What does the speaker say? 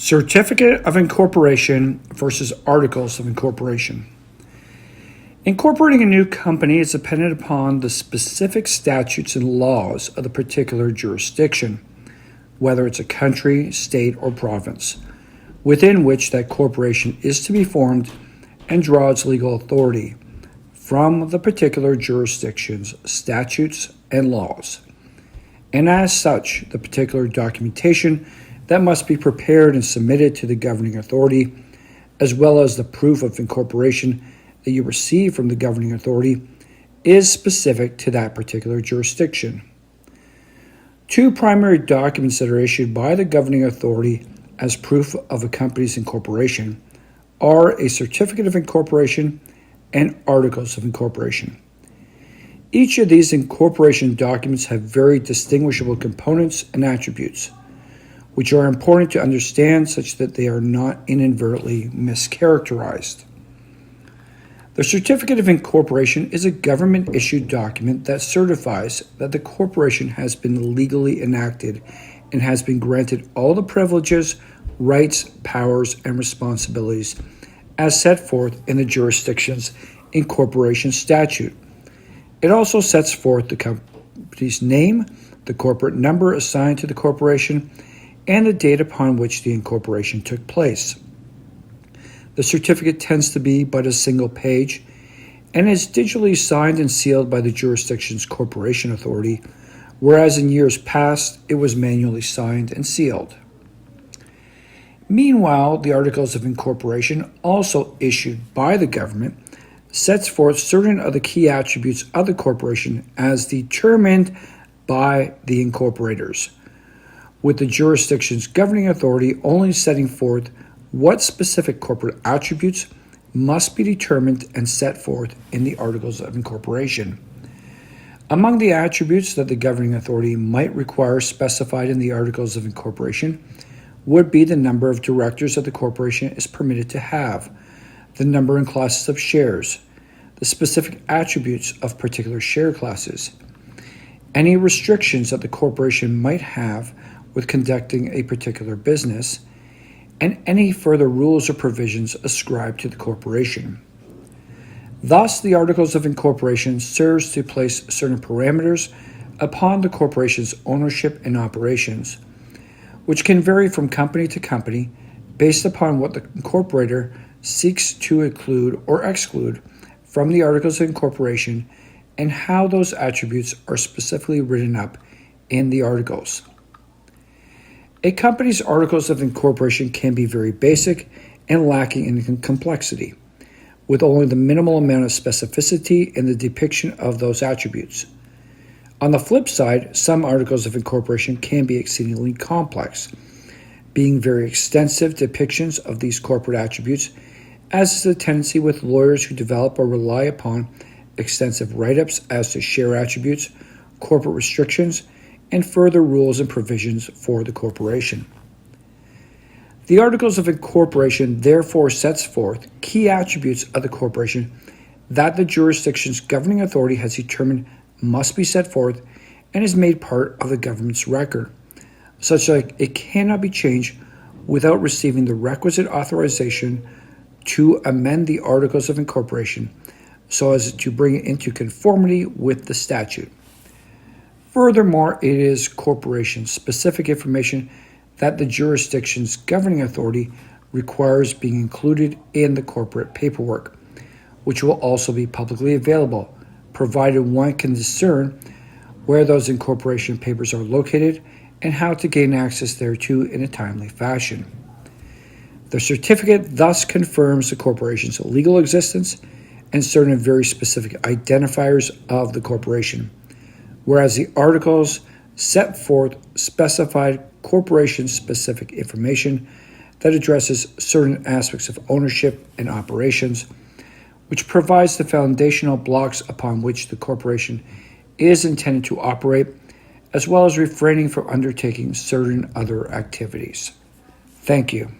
Certificate of Incorporation versus Articles of Incorporation. Incorporating a new company is dependent upon the specific statutes and laws of the particular jurisdiction, whether it's a country, state, or province, within which that corporation is to be formed and draw its legal authority from the particular jurisdiction's statutes and laws. And as such, the particular documentation that must be prepared and submitted to the governing authority, as well as the proof of incorporation that you receive from the governing authority, is specific to that particular jurisdiction. Two primary documents that are issued by the governing authority as proof of a company's incorporation are a Certificate of Incorporation and Articles of Incorporation. Each of these incorporation documents have very distinguishable components and attributes, which are important to understand such that they are not inadvertently mischaracterized. The Certificate of Incorporation is a government-issued document that certifies that the corporation has been legally enacted and has been granted all the privileges, rights, powers, and responsibilities as set forth in the jurisdiction's incorporation statute. It also sets forth the company's name, the corporate number assigned to the corporation, and the date upon which the incorporation took place. The certificate tends to be but a single page and is digitally signed and sealed by the jurisdiction's corporation authority, whereas in years past it was manually signed and sealed. Meanwhile, the Articles of Incorporation, also issued by the government, sets forth certain of the key attributes of the corporation as determined by the incorporators, with the jurisdiction's governing authority only setting forth what specific corporate attributes must be determined and set forth in the Articles of Incorporation. Among the attributes that the governing authority might require specified in the Articles of Incorporation would be the number of directors that the corporation is permitted to have, the number and classes of shares, the specific attributes of particular share classes, any restrictions that the corporation might have with conducting a particular business, and any further rules or provisions ascribed to the corporation. Thus, the Articles of Incorporation serves to place certain parameters upon the corporation's ownership and operations, which can vary from company to company based upon what the incorporator seeks to include or exclude from the Articles of Incorporation and how those attributes are specifically written up in the articles. A company's Articles of Incorporation can be very basic and lacking in complexity, with only the minimal amount of specificity in the depiction of those attributes. On the flip side, some Articles of Incorporation can be exceedingly complex, being very extensive depictions of these corporate attributes, as is the tendency with lawyers who develop or rely upon extensive write-ups as to share attributes, corporate restrictions, and further rules and provisions for the corporation. The Articles of Incorporation therefore sets forth key attributes of the corporation that the jurisdiction's governing authority has determined must be set forth and is made part of the government's record, such that it cannot be changed without receiving the requisite authorization to amend the Articles of Incorporation so as to bring it into conformity with the statute. Furthermore, it is corporation-specific information that the jurisdiction's governing authority requires being included in the corporate paperwork, which will also be publicly available, provided one can discern where those incorporation papers are located and how to gain access thereto in a timely fashion. The certificate thus confirms the corporation's legal existence and certain very specific identifiers of the corporation, whereas the articles set forth specified corporation-specific information that addresses certain aspects of ownership and operations, which provides the foundational blocks upon which the corporation is intended to operate, as well as refraining from undertaking certain other activities. Thank you.